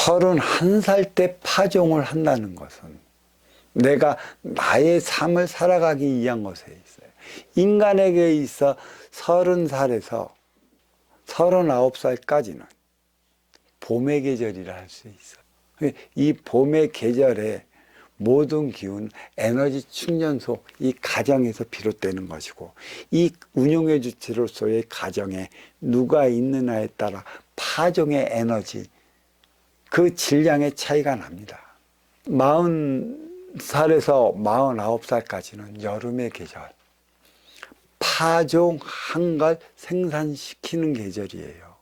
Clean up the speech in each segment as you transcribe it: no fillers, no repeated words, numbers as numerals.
31살 때 파종을 한다는 것은 내가 나의 삶을 살아가기 위한 것에 있어요. 인간에게 있어 30살에서 39살까지는 봄의 계절이라 할 수 있어요. 이 봄의 계절에 모든 기운, 에너지 충전소, 이 가정에서 비롯되는 것이고, 이 운용의 주체로서의 가정에 누가 있느냐에 따라 파종의 에너지, 그 질량의 차이가 납니다. 40살에서 49살까지는 여름의 계절, 파종한 걸 생산시키는 계절이에요.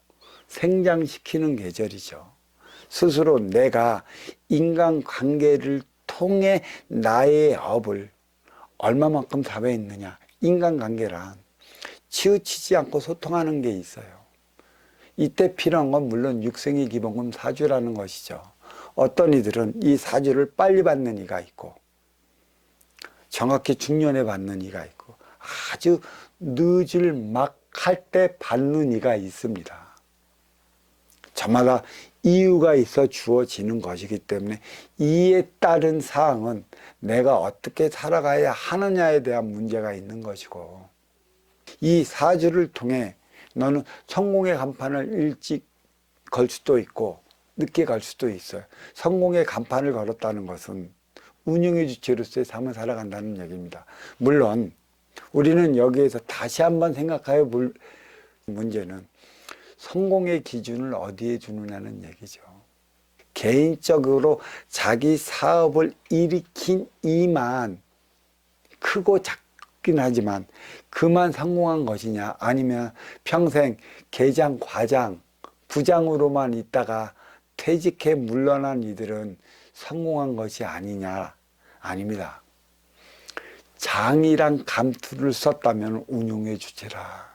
생장시키는 계절이죠. 스스로 내가 인간관계를 통해 나의 업을 얼마만큼 사회했느냐. 인간관계란 치우치지 않고 소통하는 게 있어요. 이때 필요한 건 물론 육생의 기본금 사주라는 것이죠. 어떤 이들은 이 사주를 빨리 받는 이가 있고 정확히 중년에 받는 이가 있고 아주 늦을 막 할 때 받는 이가 있습니다. 저마다 이유가 있어 주어지는 것이기 때문에 이에 따른 사항은 내가 어떻게 살아가야 하느냐에 대한 문제가 있는 것이고, 이 사주를 통해 너는 성공의 간판을 일찍 걸 수도 있고 늦게 갈 수도 있어요. 성공의 간판을 걸었다는 것은 운영의 주체로서의 삶을 살아간다는 얘기입니다. 물론 우리는 여기에서 다시 한번 생각해야 볼 문제는 성공의 기준을 어디에 두느냐는 얘기죠. 개인적으로 자기 사업을 일으킨 이만 크고 작긴 하지만 그만 성공한 것이냐, 아니면 평생 계장, 과장, 부장으로만 있다가 퇴직해 물러난 이들은 성공한 것이 아니냐. 아닙니다. 장이랑 감투를 썼다면 운용의 주체라.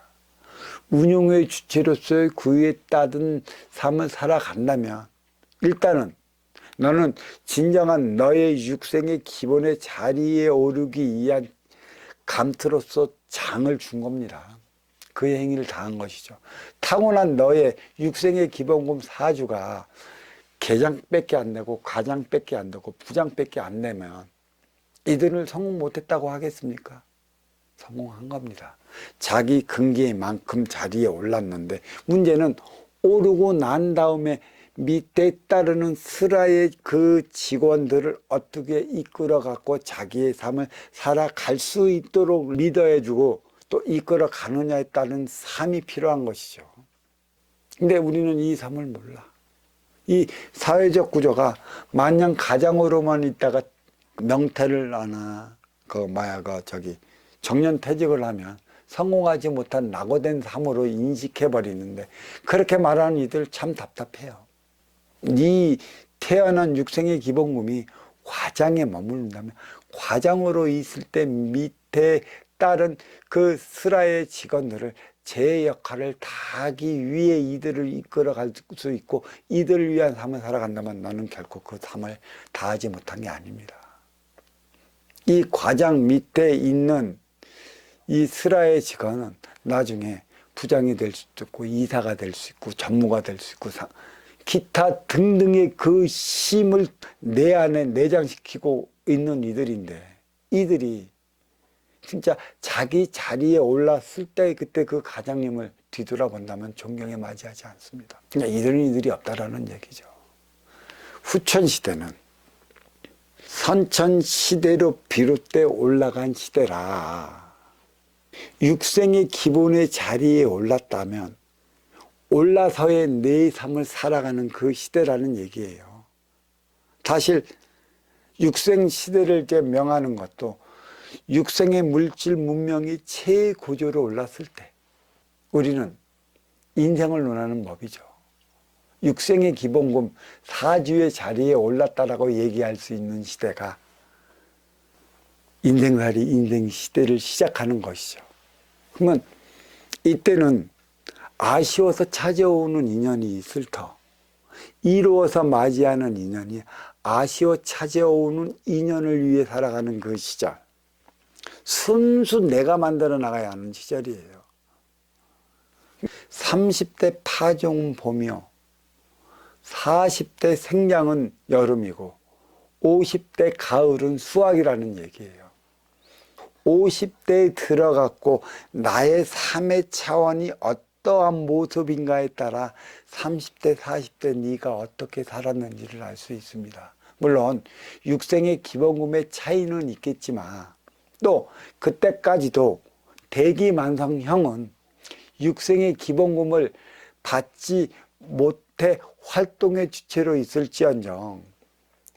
운용의 주체로서의 그에 따른 삶을 살아간다면 일단은 너는 진정한 너의 육생의 기본의 자리에 오르기 위한 감투로서 장을 준 겁니다. 그 행위를 다한 것이죠. 타고난 너의 육생의 기본금 사주가 계장밖에 안 되고 과장밖에 안 되고 부장밖에 안 되면 이들을 성공 못했다고 하겠습니까? 성공한 겁니다. 자기 근기만큼 자리에 올랐는데 문제는 오르고 난 다음에 밑에 따르는 슬하의 그 직원들을 어떻게 이끌어 갖고 자기의 삶을 살아갈 수 있도록 리더해주고 또 이끌어 가느냐에 따른 삶이 필요한 것이죠. 근데 우리는 이 삶을 몰라. 이 사회적 구조가 마냥 가장으로만 있다가 명퇴를 하나 정년퇴직을 하면 성공하지 못한 낙오된 삶으로 인식해버리는데, 그렇게 말하는 이들 참 답답해요. 네 태어난 육생의 기본금이 과장에 머무른다면 과장으로 있을 때 밑에 따른 그 슬하의 직원들을 제 역할을 다하기 위해 이들을 이끌어갈 수 있고 이들을 위한 삶을 살아간다면 너는 결코 그 삶을 다하지 못한 게 아닙니다. 이 과장 밑에 있는 이 슬하의 직원은 나중에 부장이 될 수도 있고 이사가 될 수 있고 전무가 될 수 있고 기타 등등의 그 힘을 내 안에 내장시키고 있는 이들인데, 이들이 진짜 자기 자리에 올랐을 때 그때 그 과장님을 뒤돌아본다면 존경에 맞이하지 않습니다. 그러니까 이들은 이들이 없다라는 얘기죠. 후천시대는 선천시대로 비롯돼 올라간 시대라. 육생의 기본의 자리에 올랐다면 올라서의 내 삶을 살아가는 그 시대라는 얘기예요. 사실 육생 시대를 명하는 것도 육생의 물질 문명이 최고조로 올랐을 때 우리는 인생을 논하는 법이죠. 육생의 기본금 사주의 자리에 올랐다라고 얘기할 수 있는 시대가 인생살이 인생 시대를 시작하는 것이죠. 그러면 이때는 아쉬워서 찾아오는 인연이 있을 터, 이루어서 맞이하는 인연이 아쉬워 찾아오는 인연을 위해 살아가는 그 시절, 순수 내가 만들어 나가야 하는 시절이에요. 30대 파종 보며 40대 생장은 여름이고 50대 가을은 수학이라는 얘기예요. 50대에 들어갔고 나의 삶의 차원이 어떠한 모습인가에 따라 30대, 40대 네가 어떻게 살았는지를 알 수 있습니다. 물론 육생의 기본금의 차이는 있겠지만 또 그때까지도 대기만성형은 육생의 기본금을 받지 못해 활동의 주체로 있을지언정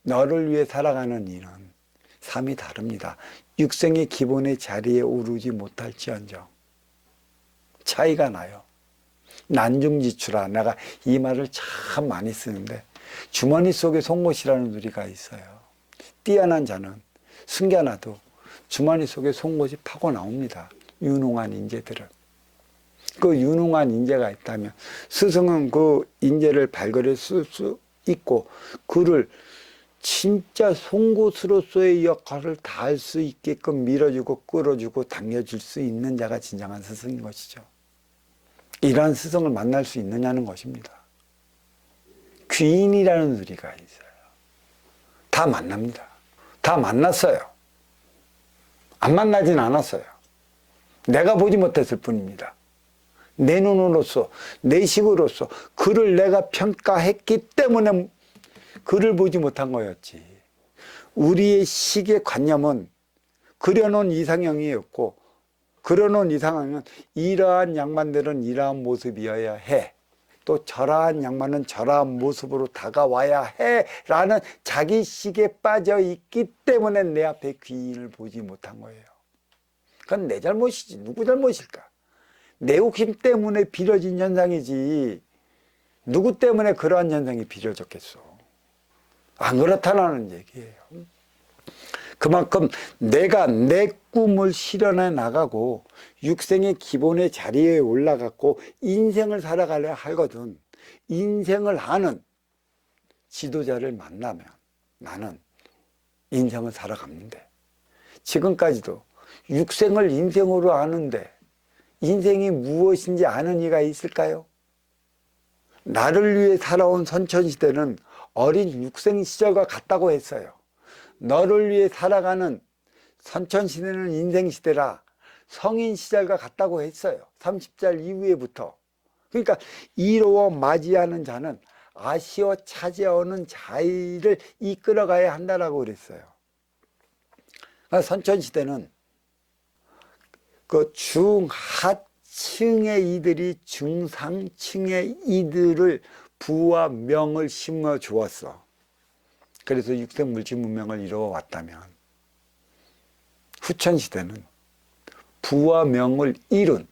너를 위해 살아가는 이는 삶이 다릅니다. 육생의 기본의 자리에 오르지 못할지언정 차이가 나요. 난중지추라. 내가 이 말을 참 많이 쓰는데 주머니 속에 송곳이라는 소리가 있어요. 뛰어난 자는 숨겨놔도 주머니 속에 송곳이 파고 나옵니다. 유능한 인재들은. 그 유능한 인재가 있다면 스승은 그 인재를 발굴해 쓸 수 있고 그를 진짜 송곳으로서의 역할을 다할 수 있게끔 밀어주고 끌어주고 당겨줄 수 있는 자가 진정한 스승인 것이죠. 이러한 스승을 만날 수 있느냐는 것입니다. 귀인이라는 소리가 있어요. 다 만납니다. 다 만났어요. 안 만나진 않았어요. 내가 보지 못했을 뿐입니다. 내 눈으로서 내 식으로서 그를 내가 평가했기 때문에 그를 보지 못한 거였지. 우리의 식의 관념은 그려놓은 이상형이었고 그려놓은 이상형은 이러한 양반들은 이러한 모습이어야 해. 또 저러한 양반은 저러한 모습으로 다가와야 해 라는 자기 식에 빠져 있기 때문에 내 앞에 귀인을 보지 못한 거예요. 그건 내 잘못이지. 누구 잘못일까? 내 욕심 때문에 빚어진 현상이지 누구 때문에 그러한 현상이 빚어졌겠어. 안 그렇다는 얘기예요. 그만큼 내가 내 꿈을 실현해 나가고 육생의 기본의 자리에 올라갔고 인생을 살아가려 하거든 인생을 아는 지도자를 만나면 나는 인생을 살아갑는데 지금까지도 육생을 인생으로 아는데 인생이 무엇인지 아는 이가 있을까요? 나를 위해 살아온 선천시대는 어린 육생 시절과 같다고 했어요. 너를 위해 살아가는 선천시대는 인생시대라 성인 시절과 같다고 했어요. 30살 이후에부터. 그러니까 이로워 맞이하는 자는 아쉬워 찾아오는 자의를 이끌어가야 한다라고 그랬어요. 그러니까 선천시대는 그 중하층의 이들이 중상층의 이들을 부와 명을 심어 주었어. 그래서 육생 물질 문명을 이루어 왔다면 후천시대는 부와 명을 잃은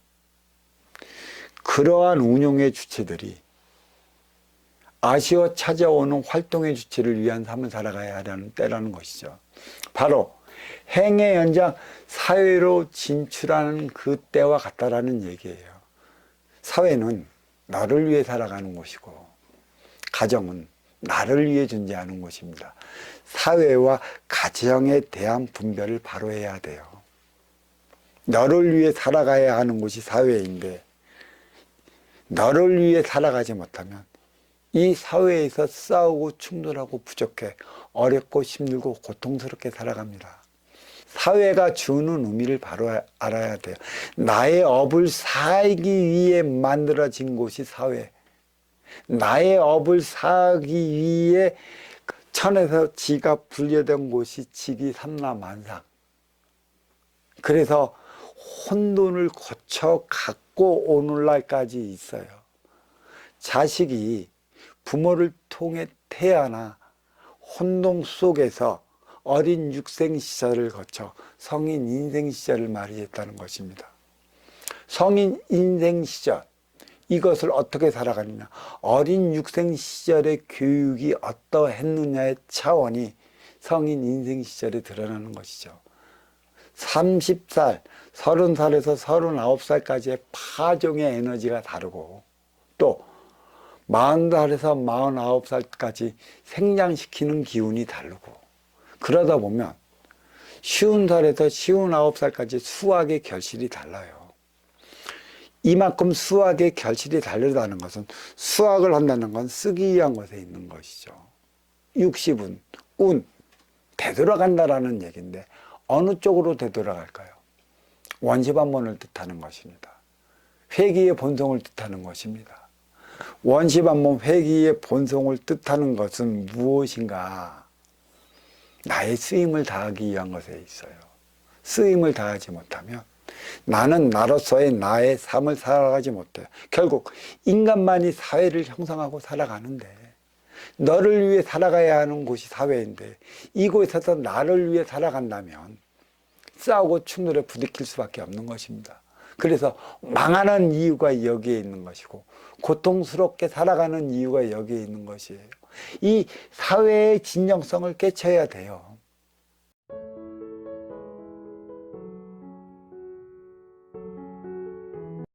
그러한 운용의 주체들이 아쉬워 찾아오는 활동의 주체를 위한 삶을 살아가야 하는 때라는 것이죠. 바로 행의 연장 사회로 진출하는 그 때와 같다라는 얘기예요. 사회는 너를 위해 살아가는 곳이고 가정은 나를 위해 존재하는 곳입니다. 사회와 가정에 대한 분별을 바로 해야 돼요. 너를 위해 살아가야 하는 곳이 사회인데 너를 위해 살아가지 못하면 이 사회에서 싸우고 충돌하고 부족해 어렵고 힘들고 고통스럽게 살아갑니다. 사회가 주는 의미를 바로 알아야 돼요. 나의 업을 살기 위해 만들어진 곳이 사회. 나의 업을 사기 위해 천에서 지가 분려된 곳이 직위삼라만상. 그래서 혼돈을 거쳐 갖고 오늘날까지 있어요. 자식이 부모를 통해 태어나 혼동 속에서 어린 육생 시절을 거쳐 성인 인생 시절을 맞이했다는 것입니다. 성인 인생 시절 이것을 어떻게 살아가느냐 어린 육생 시절의 교육이 어떠했느냐의 차원이 성인 인생 시절에 드러나는 것이죠. 30살, 30살에서 39살까지의 파종의 에너지가 다르고 또 40살에서 49살까지 생장시키는 기운이 다르고 그러다 보면 50살에서 59살까지 수학의 결실이 달라요. 이만큼 수학의 결실이 다르다는 것은 수학을 한다는 건 쓰기 위한 것에 있는 것이죠. 60은 운, 되돌아간다라는 얘기인데 어느 쪽으로 되돌아갈까요? 원시반문을 뜻하는 것입니다. 회귀의 본성을 뜻하는 것입니다. 원시반문 회귀의 본성을 뜻하는 것은 무엇인가? 나의 쓰임을 다하기 위한 것에 있어요. 쓰임을 다하지 못하면 나는 나로서의 나의 삶을 살아가지 못해요. 결국 인간만이 사회를 형성하고 살아가는데 너를 위해 살아가야 하는 곳이 사회인데 이곳에서 나를 위해 살아간다면 싸우고 충돌에 부딪힐 수밖에 없는 것입니다. 그래서 망하는 이유가 여기에 있는 것이고 고통스럽게 살아가는 이유가 여기에 있는 것이에요. 이 사회의 진정성을 깨쳐야 돼요.